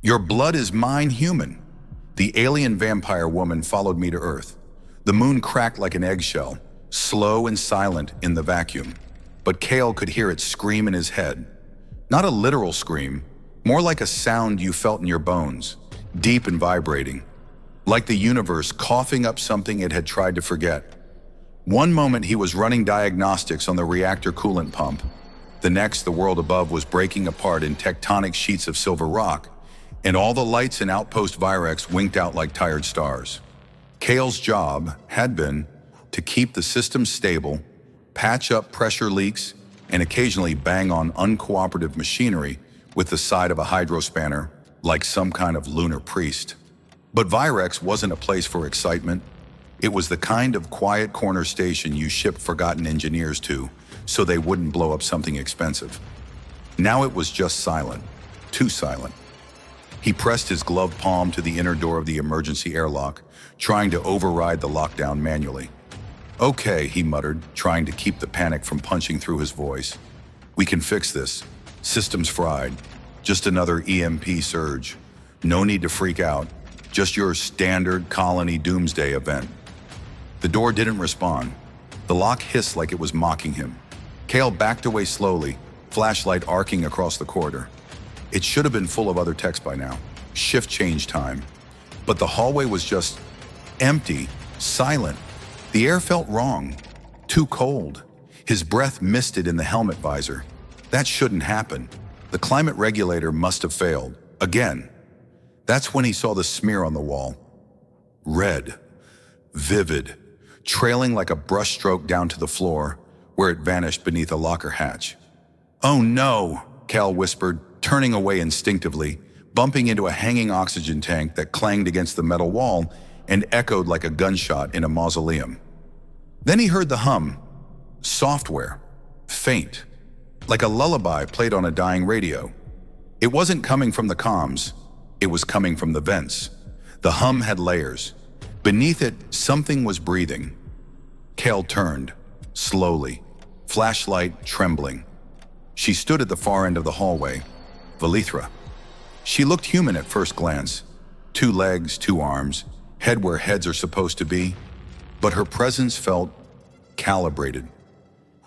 Your blood is mine, human. The alien vampire woman followed me to Earth. The moon cracked like an eggshell, slow and silent in the vacuum. But Cale could hear it scream in his head. Not a literal scream, more like a sound you felt in your bones, deep and vibrating. Like the universe coughing up something it had tried to forget. One moment he was running diagnostics on the reactor coolant pump. The next, the world above was breaking apart in tectonic sheets of silver rock, and all the lights in Outpost Virex winked out like tired stars. Cale's job had been to keep the system stable, patch up pressure leaks, and occasionally bang on uncooperative machinery with the side of a hydrospanner, like some kind of lunar priest. But Virex wasn't a place for excitement. It was the kind of quiet corner station you ship forgotten engineers to, so they wouldn't blow up something expensive. Now it was just silent, too silent. He pressed his gloved palm to the inner door of the emergency airlock, trying to override the lockdown manually. Okay, he muttered, trying to keep the panic from punching through his voice. We can fix this. System's fried. Just another EMP surge. No need to freak out. Just your standard colony doomsday event. The door didn't respond. The lock hissed like it was mocking him. Cale backed away slowly, flashlight arcing across the corridor. It should have been full of other techs by now. Shift change time. But the hallway was just empty, silent. The air felt wrong, too cold. His breath misted in the helmet visor. That shouldn't happen. The climate regulator must have failed. Again. That's when he saw the smear on the wall. Red. Vivid. Trailing like a brushstroke down to the floor, where it vanished beneath a locker hatch. Oh no, Cale whispered, turning away instinctively, bumping into a hanging oxygen tank that clanged against the metal wall and echoed like a gunshot in a mausoleum. Then he heard the hum. Software. Faint. Like a lullaby played on a dying radio. It wasn't coming from the comms. It was coming from the vents. The hum had layers. Beneath it, something was breathing. Cale turned, slowly, flashlight trembling. She stood at the far end of the hallway, Valithra. She looked human at first glance. 2 legs, 2 arms, head where heads are supposed to be, but her presence felt calibrated.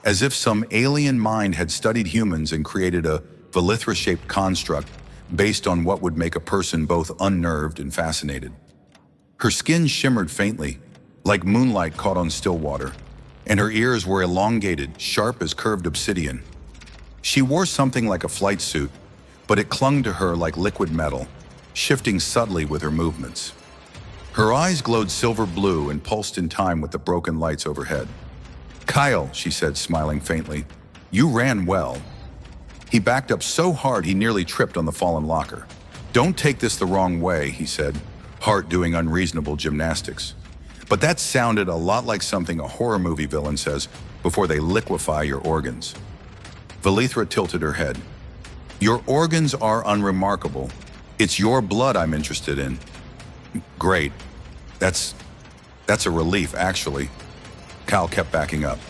As if some alien mind had studied humans and created a Valithra-shaped construct based on what would make a person both unnerved and fascinated. Her skin shimmered faintly, like moonlight caught on still water, and her ears were elongated, sharp as curved obsidian. She wore something like a flight suit, but it clung to her like liquid metal, shifting subtly with her movements. Her eyes glowed silver blue and pulsed in time with the broken lights overhead. Kyle, she said, smiling faintly, you ran well. He backed up so hard he nearly tripped on the fallen locker. Don't take this the wrong way, he said, heart doing unreasonable gymnastics. But that sounded a lot like something a horror movie villain says before they liquefy your organs. Valithra tilted her head. Your organs are unremarkable. It's your blood I'm interested in. Great. That's a relief, actually. Kyle kept backing up.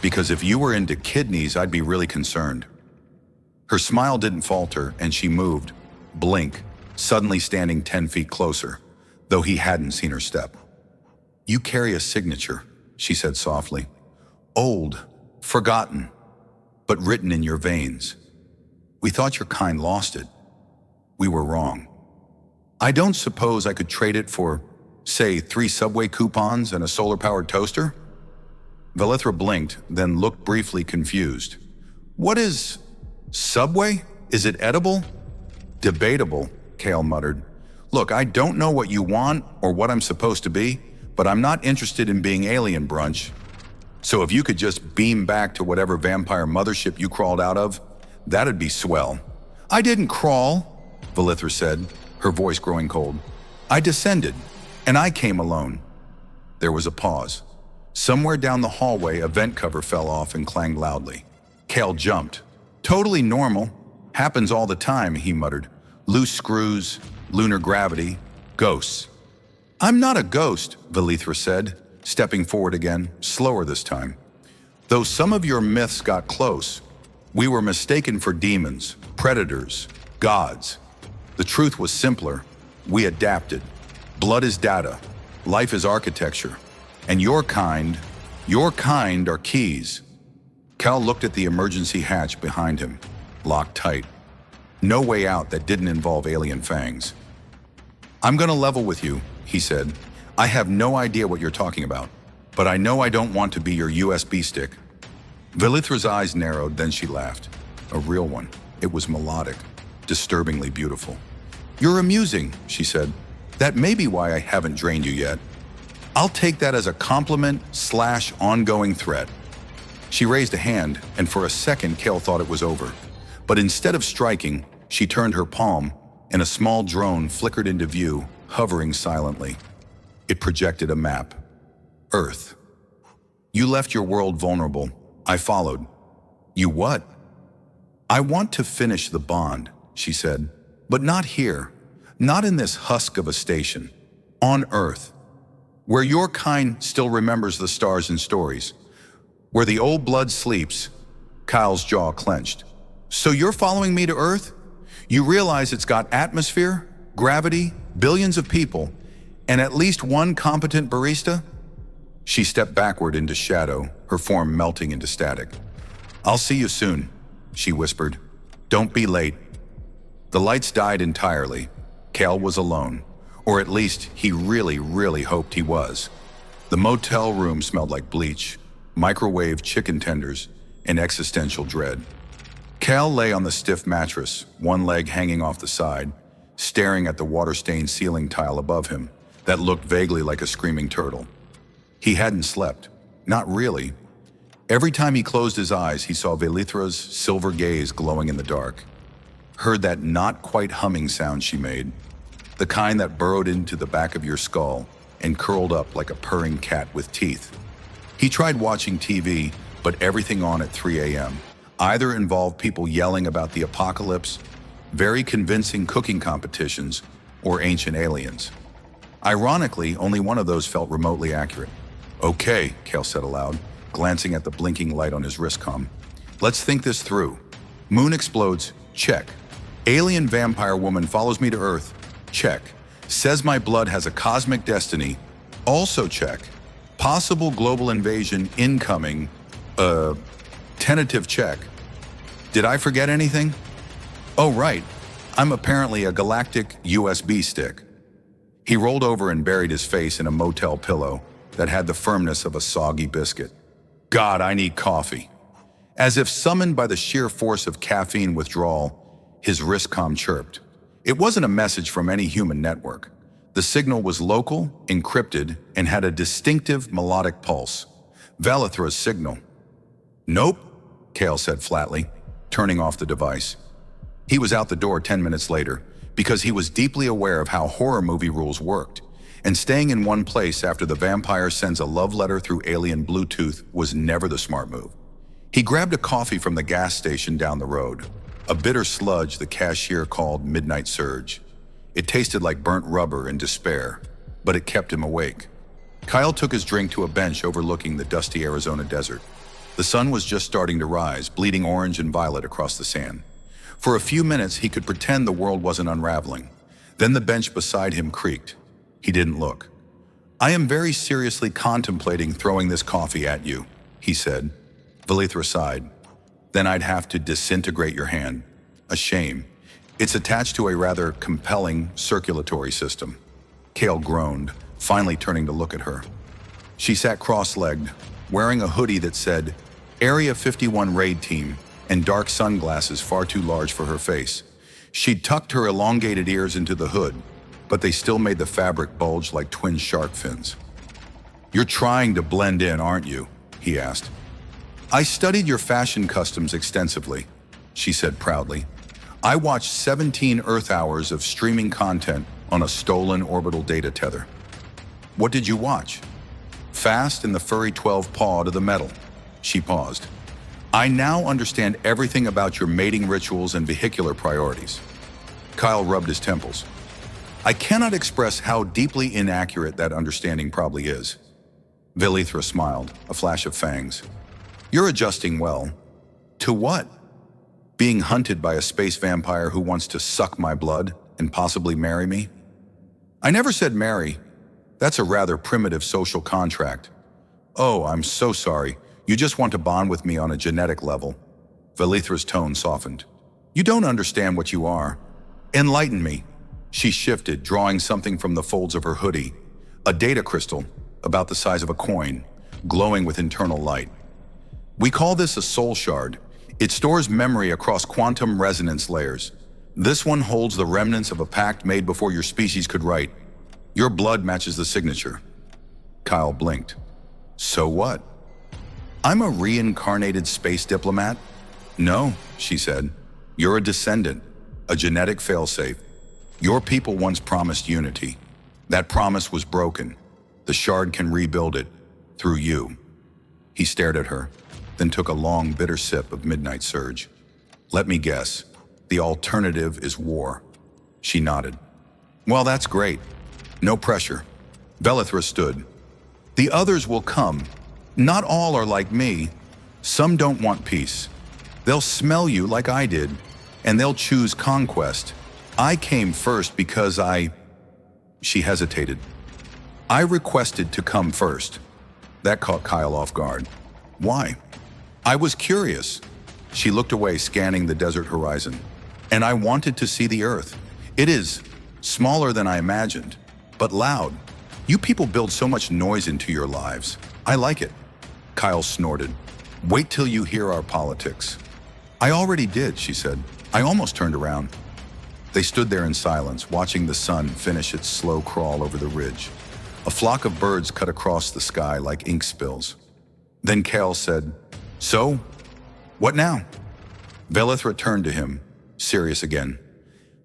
Because if you were into kidneys, I'd be really concerned. Her smile didn't falter, and she moved, blink, suddenly standing 10 feet closer, though he hadn't seen her step. You carry a signature, she said softly. Old, forgotten, but written in your veins. We thought your kind lost it. We were wrong. I don't suppose I could trade it for, say, 3 Subway coupons and a solar-powered toaster? Valithra blinked, then looked briefly confused. What is Subway? Is it edible? Debatable, Cale muttered. Look, I don't know what you want or what I'm supposed to be, but I'm not interested in being alien brunch. So if you could just beam back to whatever vampire mothership you crawled out of, that'd be swell. I didn't crawl, Valithra said, her voice growing cold. I descended, and I came alone. There was a pause. Somewhere down the hallway, a vent cover fell off and clanged loudly. Cale jumped. Totally normal. Happens all the time, he muttered. Loose screws, lunar gravity, ghosts. I'm not a ghost, Valithra said, stepping forward again, slower this time. Though some of your myths got close, we were mistaken for demons, predators, gods. The truth was simpler. We adapted. Blood is data. Life is architecture. And your kind are keys. Cal looked at the emergency hatch behind him, locked tight. No way out that didn't involve alien fangs. I'm gonna level with you, he said. I have no idea what you're talking about, but I know I don't want to be your USB stick. Velithra's eyes narrowed, then she laughed. A real one. It was melodic, disturbingly beautiful. You're amusing, she said. That may be why I haven't drained you yet. I'll take that as a compliment/ongoing threat. She raised a hand, and for a second, Cal thought it was over. But instead of striking, she turned her palm, and a small drone flickered into view, hovering silently. It projected a map. Earth. You left your world vulnerable. I followed. You what? I want to finish the bond, she said. But not here. Not in this husk of a station. On Earth. Where your kind still remembers the stars and stories. Where the old blood sleeps. Kyle's jaw clenched. So you're following me to Earth? You realize it's got atmosphere, gravity, billions of people, and at least one competent barista? She stepped backward into shadow, her form melting into static. I'll see you soon, she whispered. Don't be late. The lights died entirely. Cal was alone, or at least he really hoped he was. The motel room smelled like bleach, microwave chicken tenders, and existential dread. Cal lay on the stiff mattress, one leg hanging off the side, staring at the water-stained ceiling tile above him that looked vaguely like a screaming turtle. He hadn't slept. Not really. Every time he closed his eyes, he saw Velithra's silver gaze glowing in the dark. Heard that not-quite-humming sound she made, the kind that burrowed into the back of your skull and curled up like a purring cat with teeth. He tried watching TV, but everything on at 3 a.m. either involved people yelling about the apocalypse, very convincing cooking competitions, or ancient aliens. Ironically, only one of those felt remotely accurate. Okay, Cal said aloud, glancing at the blinking light on his wristcom. Let's think this through. Moon explodes, check. Alien vampire woman follows me to Earth, check. Says my blood has a cosmic destiny, also check. Possible global invasion incoming, tentative check. Did I forget anything? Oh right, I'm apparently a galactic USB stick. He rolled over and buried his face in a motel pillow that had the firmness of a soggy biscuit. God, I need coffee. As if summoned by the sheer force of caffeine withdrawal, his wristcom chirped. It wasn't a message from any human network. The signal was local, encrypted, and had a distinctive melodic pulse. Velithra's signal. Nope, Cal said flatly, turning off the device. He was out the door 10 minutes later because he was deeply aware of how horror movie rules worked, and staying in one place after the vampire sends a love letter through alien Bluetooth was never the smart move. He grabbed a coffee from the gas station down the road, a bitter sludge the cashier called Midnight Surge. It tasted like burnt rubber and despair, but it kept him awake. Kyle took his drink to a bench overlooking the dusty Arizona desert. The sun was just starting to rise, bleeding orange and violet across the sand. For a few minutes, he could pretend the world wasn't unraveling. Then the bench beside him creaked. He didn't look. I am very seriously contemplating throwing this coffee at you, he said. Velithra sighed. Then I'd have to disintegrate your hand. A shame. It's attached to a rather compelling circulatory system. Cale groaned, finally turning to look at her. She sat cross-legged, wearing a hoodie that said, Area 51 Raid Team, and dark sunglasses far too large for her face. She'd tucked her elongated ears into the hood, but they still made the fabric bulge like twin shark fins. You're trying to blend in, aren't you? He asked. I studied your fashion customs extensively, she said proudly. I watched 17 Earth hours of streaming content on a stolen orbital data tether. What did you watch? Fast and the furry 12 paw to the metal. She paused. I now understand everything about your mating rituals and vehicular priorities. Kyle rubbed his temples. I cannot express how deeply inaccurate that understanding probably is. Velithra smiled, a flash of fangs. You're adjusting well. To what? Being hunted by a space vampire who wants to suck my blood and possibly marry me? I never said marry. That's a rather primitive social contract. Oh, I'm so sorry. You just want to bond with me on a genetic level. Velithra's tone softened. You don't understand what you are. Enlighten me. She shifted, drawing something from the folds of her hoodie. A data crystal, about the size of a coin, glowing with internal light. We call this a soul shard. It stores memory across quantum resonance layers. This one holds the remnants of a pact made before your species could write. Your blood matches the signature. Kyle blinked. So what? I'm a reincarnated space diplomat? No, she said. You're a descendant, a genetic failsafe. Your people once promised unity. That promise was broken. The shard can rebuild it, through you. He stared at her, then took a long, bitter sip of Midnight Surge. Let me guess, the alternative is war. She nodded. Well, that's great. No pressure. Velithra stood. The others will come. Not all are like me. Some don't want peace. They'll smell you like I did, and they'll choose conquest. I came first because She hesitated. I requested to come first. That caught Kyle off guard. Why? I was curious. She looked away, scanning the desert horizon. And I wanted to see the Earth. It is smaller than I imagined, but loud. You people build so much noise into your lives. I like it. Kyle snorted. Wait till you hear our politics. I already did, she said. I almost turned around. They stood there in silence, watching the sun finish its slow crawl over the ridge. A flock of birds cut across the sky like ink spills. Then Kale said, So, what now? Velithra turned to him, serious again.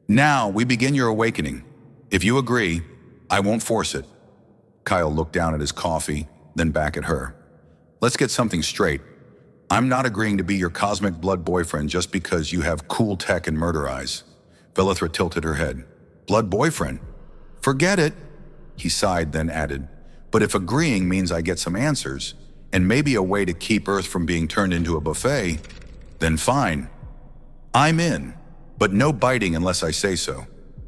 Now we begin your awakening. If you agree, I won't force it. Kyle looked down at his coffee, then back at her. Let's get something straight. I'm not agreeing to be your cosmic blood boyfriend just because you have cool tech and murder eyes. Velithra tilted her head. Blood boyfriend? Forget it. He sighed, then added, but if agreeing means I get some answers, and maybe a way to keep Earth from being turned into a buffet, then fine. I'm in, but no biting unless I say so.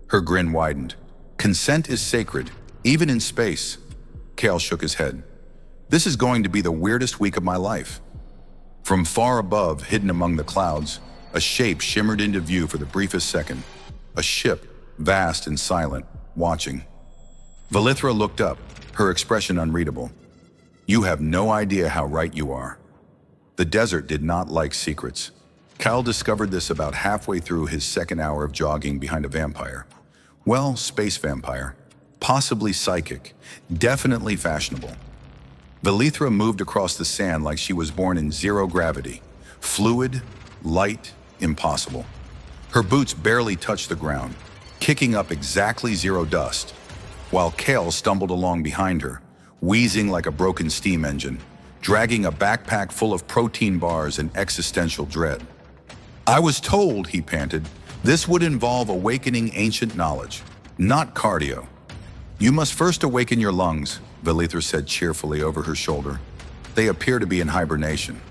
Her grin widened. Consent is sacred, even in space. Kale shook his head. This is going to be the weirdest week of my life. From far above, hidden among the clouds, a shape shimmered into view for the briefest second. A ship, vast and silent, watching. Velithra looked up, her expression unreadable. You have no idea how right you are. The desert did not like secrets. Kyle discovered this about halfway through his second hour of jogging behind a vampire. Well, space vampire. Possibly psychic. Definitely fashionable. Velithra moved across the sand like she was born in zero gravity. Fluid, light, impossible. Her boots barely touched the ground, kicking up exactly zero dust, while Kale stumbled along behind her, wheezing like a broken steam engine, dragging a backpack full of protein bars and existential dread. I was told, he panted, this would involve awakening ancient knowledge, not cardio. You must first awaken your lungs, Velithra said cheerfully over her shoulder. They appear to be in hibernation.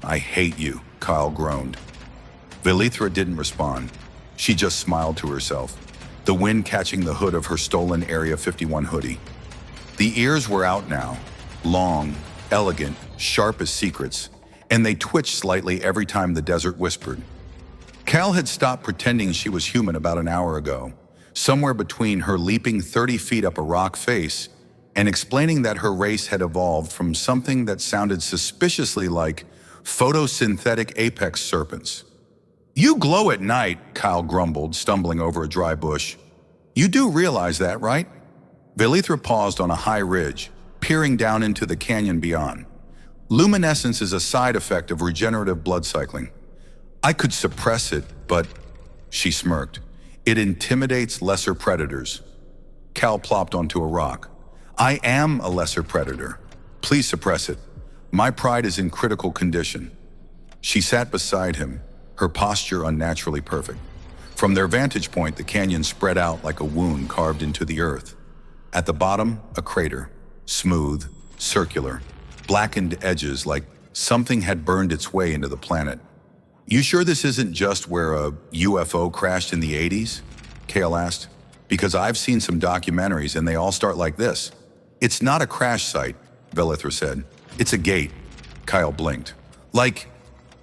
I hate you, Kyle groaned. Velithra didn't respond. She just smiled to herself, the wind catching the hood of her stolen Area 51 hoodie. The ears were out now, long, elegant, sharp as secrets, and they twitched slightly every time the desert whispered. Cal had stopped pretending she was human about an hour ago, somewhere between her leaping 30 feet up a rock face and explaining that her race had evolved from something that sounded suspiciously like photosynthetic apex serpents. You glow at night, Kyle grumbled, stumbling over a dry bush. You do realize that, right? Velithra paused on a high ridge, peering down into the canyon beyond. Luminescence is a side effect of regenerative blood cycling. I could suppress it, but, she smirked, it intimidates lesser predators. Cal plopped onto a rock. I am a lesser predator. Please suppress it. My pride is in critical condition. She sat beside him, her posture unnaturally perfect. From their vantage point, the canyon spread out like a wound carved into the earth. At the bottom, a crater, smooth, circular, blackened edges like something had burned its way into the planet. You sure this isn't just where a UFO crashed in the 80s? Kale asked. Because I've seen some documentaries and they all start like this. It's not a crash site, Velithra said. It's a gate. Kyle blinked. Like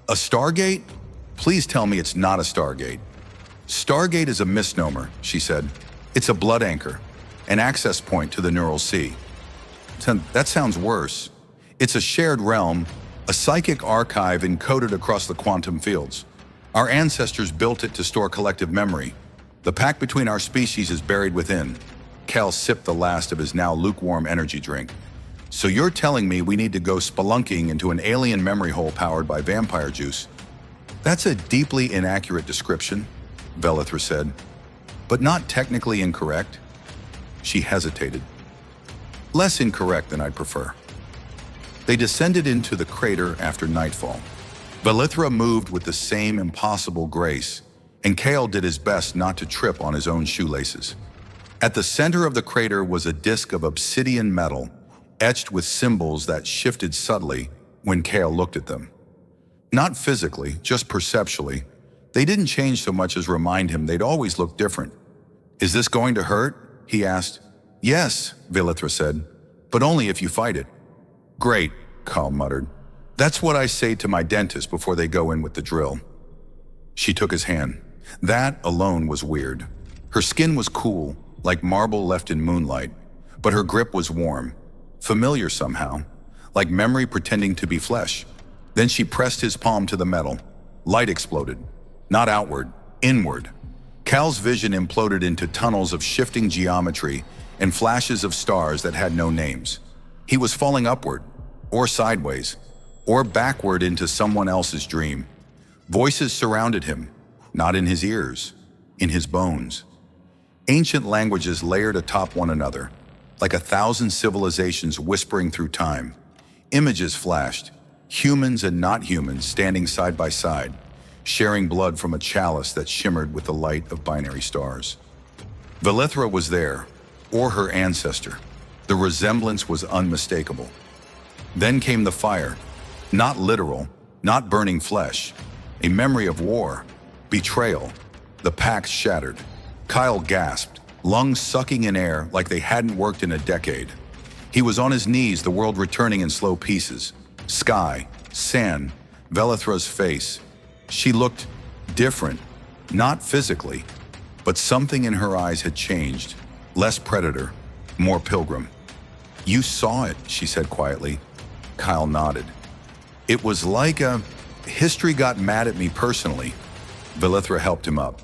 a Stargate? Please tell me it's not a Stargate. Stargate is a misnomer, she said. It's a blood anchor, an access point to the neural sea. That sounds worse. It's a shared realm, a psychic archive encoded across the quantum fields. Our ancestors built it to store collective memory. The pact between our species is buried within. Cal sipped the last of his now lukewarm energy drink. So you're telling me we need to go spelunking into an alien memory hole powered by vampire juice? That's a deeply inaccurate description, Velithra said, but not technically incorrect. She hesitated. Less incorrect than I'd prefer. They descended into the crater after nightfall. Velithra moved with the same impossible grace, and Kale did his best not to trip on his own shoelaces. At the center of the crater was a disk of obsidian metal, etched with symbols that shifted subtly when Kale looked at them. Not physically, just perceptually. They didn't change so much as remind him they'd always looked different. Is this going to hurt? He asked. Yes, Velithra said, but only if you fight it. Great, Kale muttered. That's what I say to my dentist before they go in with the drill. She took his hand. That alone was weird. Her skin was cool, like marble left in moonlight, but her grip was warm, familiar somehow, like memory pretending to be flesh. Then she pressed his palm to the metal. Light exploded. Not outward, inward. Cal's vision imploded into tunnels of shifting geometry and flashes of stars that had no names. He was falling upward, or sideways, or backward into someone else's dream. Voices surrounded him, not in his ears, in his bones. Ancient languages layered atop one another, like 1,000 civilizations whispering through time. Images flashed, humans and not humans standing side by side, sharing blood from a chalice that shimmered with the light of binary stars. Velithra was there, or her ancestor. The resemblance was unmistakable. Then came the fire, not literal, not burning flesh, a memory of war, betrayal. The pact shattered. Kyle gasped, lungs sucking in air like they hadn't worked in a decade. He was on his knees, the world returning in slow pieces. Sky, sand, Velithra's face. She looked different, not physically, but something in her eyes had changed. Less predator, more pilgrim. You saw it, she said quietly. Kyle nodded. It was like history got mad at me personally. Velithra helped him up.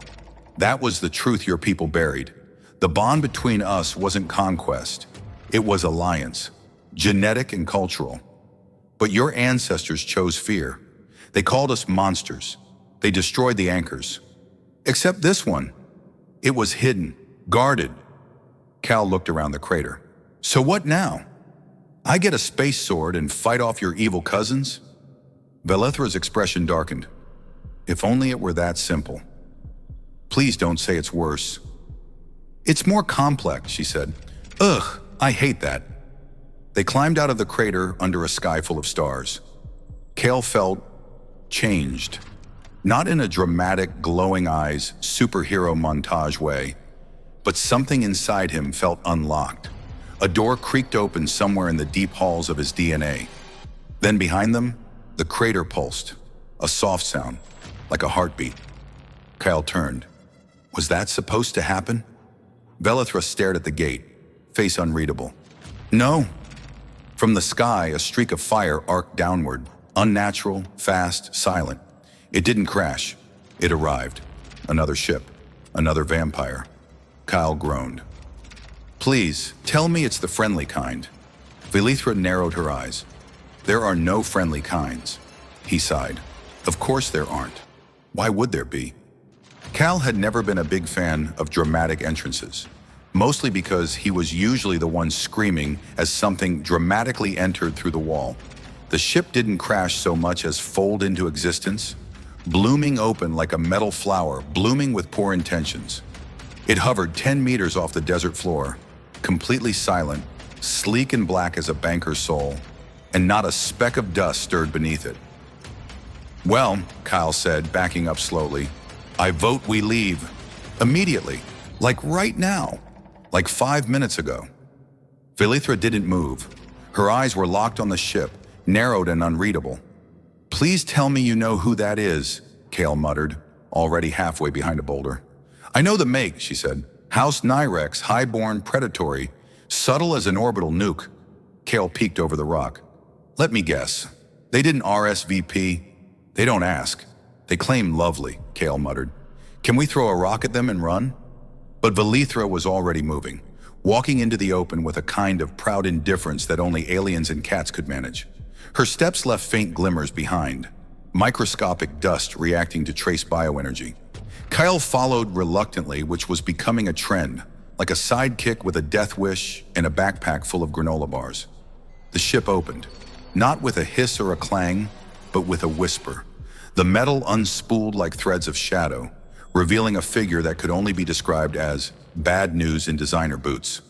That was the truth your people buried. The bond between us wasn't conquest. It was alliance, genetic and cultural. But your ancestors chose fear. They called us monsters. They destroyed the anchors. Except this one. It was hidden, guarded. Cal looked around the crater. So what now? I get a space sword and fight off your evil cousins? Velithra's expression darkened. If only it were that simple. Please don't say it's worse. It's more complex, she said. Ugh, I hate that. They climbed out of the crater under a sky full of stars. Kale felt changed. Not in a dramatic, glowing eyes, superhero montage way, but something inside him felt unlocked. A door creaked open somewhere in the deep halls of his DNA. Then behind them, the crater pulsed, a soft sound, like a heartbeat. Kyle turned. Was that supposed to happen? Velithra stared at the gate, face unreadable. No. From the sky, a streak of fire arced downward, unnatural, fast, silent. It didn't crash. It arrived. Another ship, another vampire. Kyle groaned. Please, tell me it's the friendly kind. Velithra narrowed her eyes. There are no friendly kinds. He sighed. Of course there aren't. Why would there be? Cal had never been a big fan of dramatic entrances, mostly because he was usually the one screaming as something dramatically entered through the wall. The ship didn't crash so much as fold into existence, blooming open like a metal flower, blooming with poor intentions. It hovered 10 meters off the desert floor, completely silent, sleek and black as a banker's soul, and not a speck of dust stirred beneath it. Well, Kyle said, backing up slowly, I vote we leave. Immediately. Like right now. Like 5 minutes ago. Velithra didn't move. Her eyes were locked on the ship, narrowed and unreadable. "Please tell me you know who that is," Kale muttered, already halfway behind a boulder. "I know the make," she said. "House Nyrex, highborn, predatory, subtle as an orbital nuke." Kale peeked over the rock. "Let me guess. They didn't RSVP? They don't ask. They claim lovely," Kale muttered. "Can we throw a rock at them and run?" But Velithra was already moving, walking into the open with a kind of proud indifference that only aliens and cats could manage. Her steps left faint glimmers behind, microscopic dust reacting to trace bioenergy. Kyle followed reluctantly, which was becoming a trend, like a sidekick with a death wish and a backpack full of granola bars. The ship opened, not with a hiss or a clang, but with a whisper. The metal unspooled like threads of shadow, revealing a figure that could only be described as bad news in designer boots.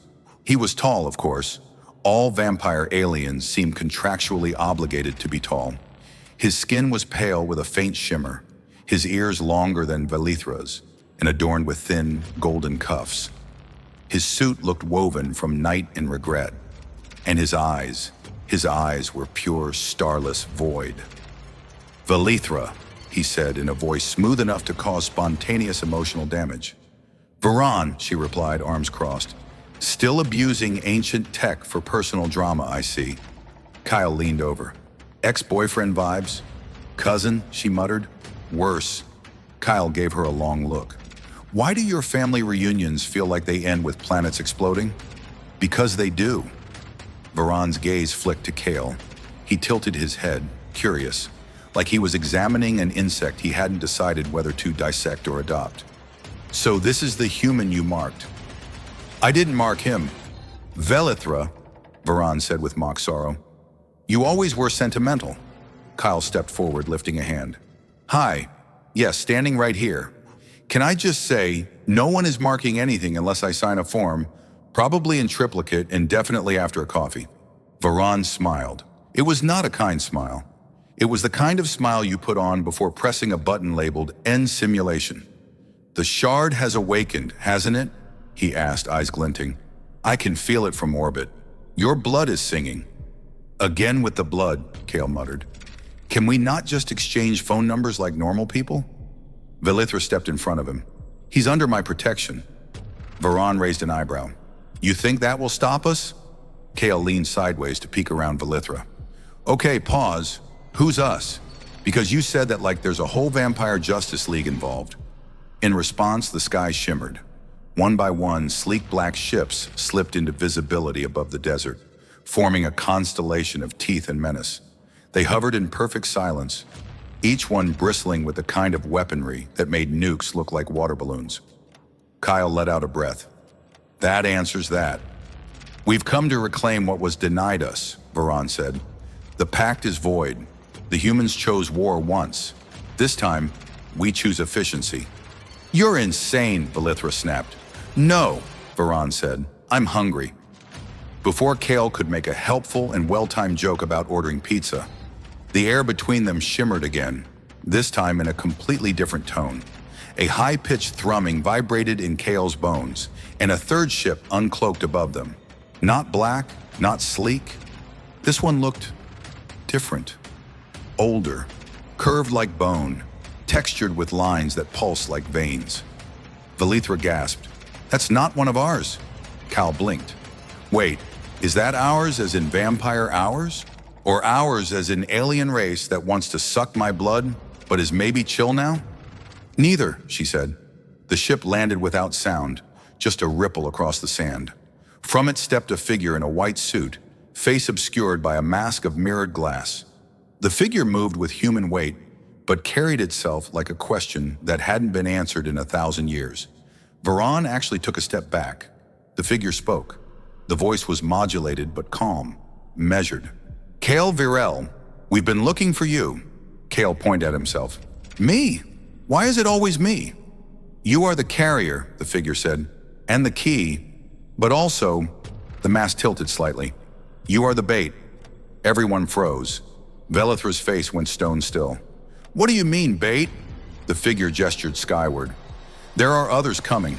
He was tall, of course. All vampire aliens seemed contractually obligated to be tall. His skin was pale with a faint shimmer, his ears longer than Velithra's and adorned with thin, golden cuffs. His suit looked woven from night and regret, and his eyes were pure, starless void. "Velithra," he said in a voice smooth enough to cause spontaneous emotional damage. "Varan," she replied, arms crossed. "Still abusing ancient tech for personal drama, I see." Kyle leaned over. "Ex-boyfriend vibes?" "Cousin," she muttered. "Worse." Kyle gave her a long look. "Why do your family reunions feel like they end with planets exploding?" "Because they do." Varan's gaze flicked to Kale. He tilted his head, curious, like he was examining an insect he hadn't decided whether to dissect or adopt. "So this is the human you marked?" "I didn't mark him." "Velithra," Varan said with mock sorrow. "You always were sentimental." Kyle stepped forward, lifting a hand. "Hi. Yes, standing right here. Can I just say, no one is marking anything unless I sign a form, probably in triplicate and definitely after a coffee." Varan smiled. It was not a kind smile. It was the kind of smile you put on before pressing a button labeled End Simulation. "The shard has awakened, hasn't it?" he asked, eyes glinting. "I can feel it from orbit. Your blood is singing." "Again with the blood," Kale muttered. "Can we not just exchange phone numbers like normal people?" Velithra stepped in front of him. "He's under my protection." Varan raised an eyebrow. "You think that will stop us?" Kale leaned sideways to peek around Velithra. "Okay, pause. Who's us? Because you said that like there's a whole vampire justice league involved." In response, the sky shimmered. One by one, sleek black ships slipped into visibility above the desert, forming a constellation of teeth and menace. They hovered in perfect silence, each one bristling with the kind of weaponry that made nukes look like water balloons. Kyle let out a breath. "That answers that." "We've come to reclaim what was denied us," Varan said. "The pact is void. The humans chose war once. This time, we choose efficiency." "You're insane," Velithra snapped. "No," Varan said. "I'm hungry." Before Kale could make a helpful and well-timed joke about ordering pizza, the air between them shimmered again, this time in a completely different tone. A high-pitched thrumming vibrated in Kale's bones, and a third ship uncloaked above them. Not black, not sleek. This one looked different. Older, curved like bone, textured with lines that pulse like veins. Velithra gasped. "That's not one of ours." Cal blinked. "Wait, is that ours as in vampire ours? Or ours as in alien race that wants to suck my blood, but is maybe chill now?" "Neither," she said. The ship landed without sound, just a ripple across the sand. From it stepped a figure in a white suit, face obscured by a mask of mirrored glass. The figure moved with human weight, but carried itself like a question that hadn't been answered in 1,000 years. Varan actually took a step back. The figure spoke. The voice was modulated but calm, measured. "Kale Virel, we've been looking for you." Kale pointed at himself. "Me? Why is it always me?" "You are the carrier," the figure said, "and the key, but also," the mask tilted slightly, "you are the bait." Everyone froze. Velithra's face went stone still. "What do you mean, bait?" The figure gestured skyward. "There are others coming.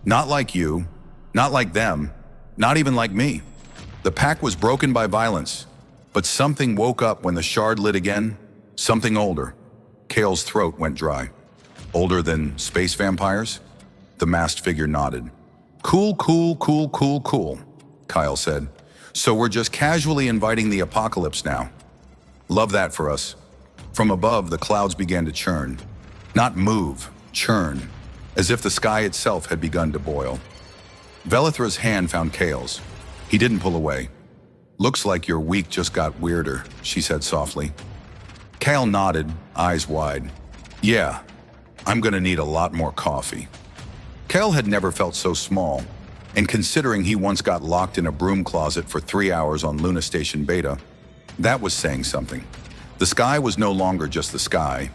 Not like you, not like them, not even like me. The pact was broken by violence, but something woke up when the shard lit again, something older. Kale's throat went dry. Older than space vampires? The masked figure nodded. Cool, Kyle said. So we're just casually inviting the apocalypse now. Love that for us. From above, the clouds began to churn. Not move, churn, as if the sky itself had begun to boil. Velithra's hand found Kale's. He didn't pull away. Looks like your week just got weirder, she said softly. Kale nodded, eyes wide. Yeah, I'm gonna need a lot more coffee. Kale had never felt so small, and considering he once got locked in a broom closet for 3 hours on Luna Station Beta, that was saying something. The sky was no longer just the sky.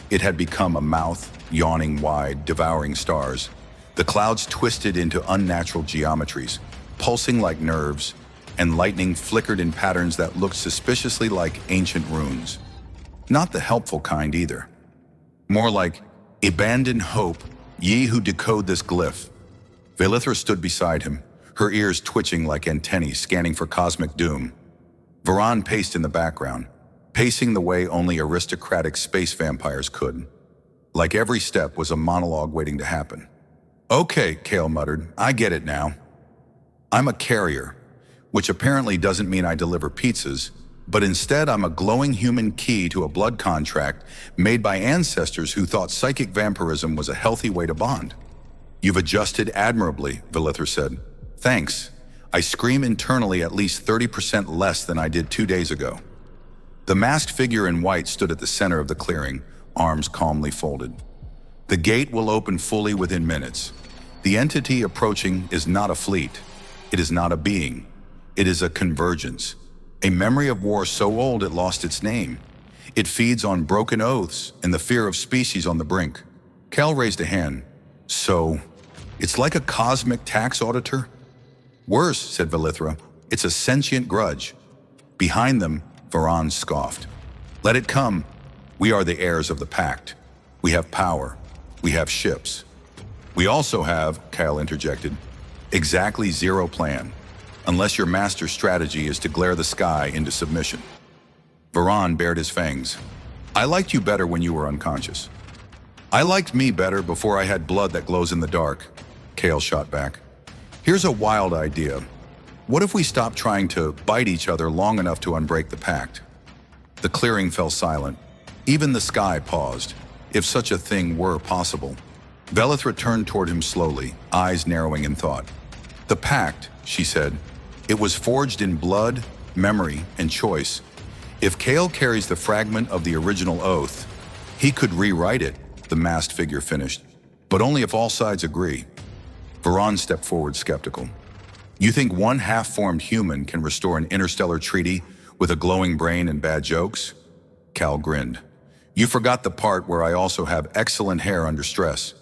It had become a mouth, yawning wide, devouring stars. The clouds twisted into unnatural geometries, pulsing like nerves, and lightning flickered in patterns that looked suspiciously like ancient runes. Not the helpful kind either. More like, abandon hope, ye who decode this glyph. Velithra stood beside him, her ears twitching like antennae scanning for cosmic doom. Varan paced in the background, pacing the way only aristocratic space vampires could. Like every step was a monologue waiting to happen. Okay, Kale muttered, I get it now. I'm a carrier, which apparently doesn't mean I deliver pizzas, but instead I'm a glowing human key to a blood contract made by ancestors who thought psychic vampirism was a healthy way to bond. You've adjusted admirably, Velithra said. Thanks. I scream internally at least 30% less than I did 2 days ago. The masked figure in white stood at the center of the clearing, arms calmly folded. The gate will open fully within minutes. The entity approaching is not a fleet. It is not a being. It is a convergence. A memory of war so old it lost its name. It feeds on broken oaths and the fear of species on the brink. Cal raised a hand. So, it's like a cosmic tax auditor? Worse, said Velithra. It's a sentient grudge. Behind them, Varan scoffed. Let it come. We are the heirs of the pact. We have power. We have ships. We also have, Kyle interjected, exactly zero plan, unless your master strategy is to glare the sky into submission. Varan bared his fangs. I liked you better when you were unconscious. I liked me better before I had blood that glows in the dark, Kale shot back. Here's a wild idea. What if we stop trying to bite each other long enough to unbreak the pact? The clearing fell silent. Even the sky paused, if such a thing were possible. Velithra turned toward him slowly, eyes narrowing in thought. The pact, she said, it was forged in blood, memory, and choice. If Kale carries the fragment of the original oath, he could rewrite it, the masked figure finished, but only if all sides agree. Varan stepped forward skeptical. You think one half-formed human can restore an interstellar treaty with a glowing brain and bad jokes? Cal grinned. You forgot the part where I also have excellent hair under stress.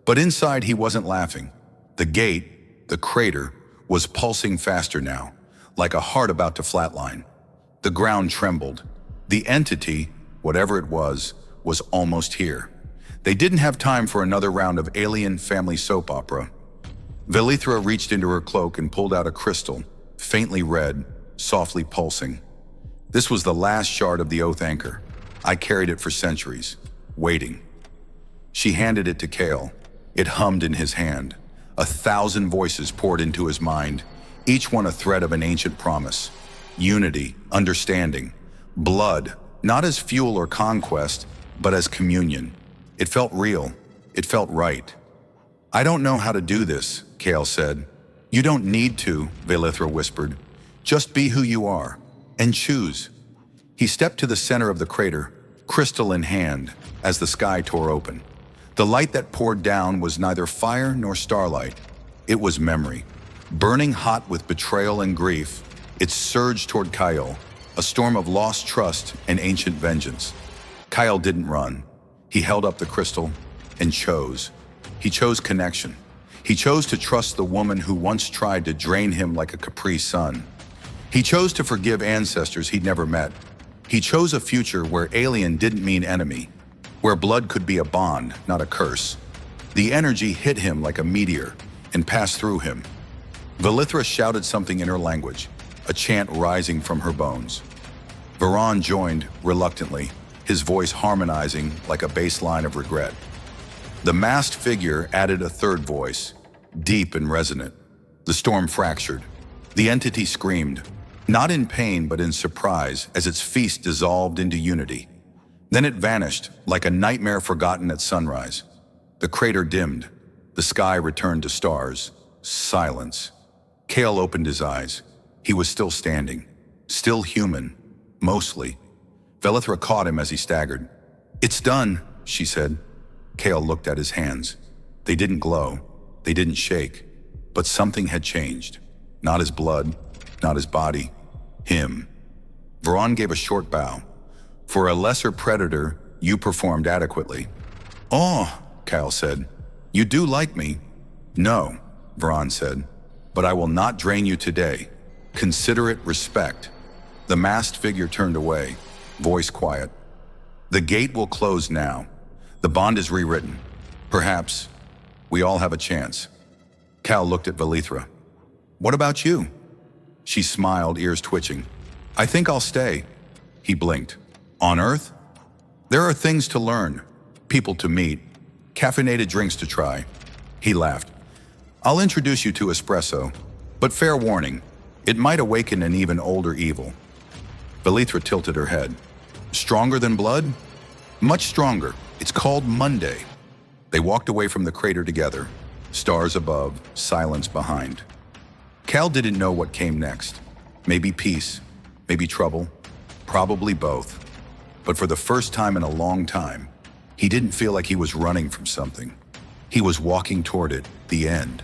But inside he wasn't laughing. The gate, the crater, was pulsing faster now, like a heart about to flatline. The ground trembled. The entity, whatever it was almost here. They didn't have time for another round of alien family soap opera. Velithra reached into her cloak and pulled out a crystal, faintly red, softly pulsing. This was the last shard of the oath anchor. I carried it for centuries, waiting. She handed it to Kale. It hummed in his hand. 1,000 voices poured into his mind, each one a thread of an ancient promise. Unity, understanding, blood, not as fuel or conquest, but as communion. It felt real. It felt right. I don't know how to do this, Kale said. You don't need to, Velithra whispered. Just be who you are, and choose. He stepped to the center of the crater, crystal in hand, as the sky tore open. The light that poured down was neither fire nor starlight. It was memory. Burning hot with betrayal and grief, it surged toward Kyle, a storm of lost trust and ancient vengeance. Kyle didn't run. He held up the crystal and chose. He chose connection. He chose to trust the woman who once tried to drain him like a Capri Sun. He chose to forgive ancestors he'd never met. He chose a future where alien didn't mean enemy, where blood could be a bond, not a curse. The energy hit him like a meteor, and passed through him. Velithra shouted something in her language, a chant rising from her bones. Varan joined reluctantly, his voice harmonizing like a bass line of regret. The masked figure added a third voice, deep and resonant. The storm fractured. The entity screamed, not in pain but in surprise as its feast dissolved into unity. Then it vanished, like a nightmare forgotten at sunrise. The crater dimmed. The sky returned to stars. Silence. Kale opened his eyes. He was still standing. Still human. Mostly. Velithra caught him as he staggered. "It's done," she said. Kale looked at his hands. They didn't glow. They didn't shake. But something had changed. Not his blood. Not his body. Him. Varan gave a short bow. "For a lesser predator, you performed adequately." "Oh," Kale said. "You do like me." "No," Varan said. "But I will not drain you today. Consider it respect." The masked figure turned away, voice quiet. "The gate will close now. The bond is rewritten. Perhaps we all have a chance." Cal looked at Velithra. "What about you?" She smiled, ears twitching. "I think I'll stay." He blinked. "On Earth? There are things to learn, people to meet, caffeinated drinks to try." He laughed. "I'll introduce you to espresso, but fair warning, it might awaken an even older evil." Velithra tilted her head. "Stronger than blood?" "Much stronger. It's called Monday." They walked away from the crater together, stars above, silence behind. Cal didn't know what came next. Maybe peace, maybe trouble, probably both. But for the first time in a long time, he didn't feel like he was running from something. He was walking toward it, the end.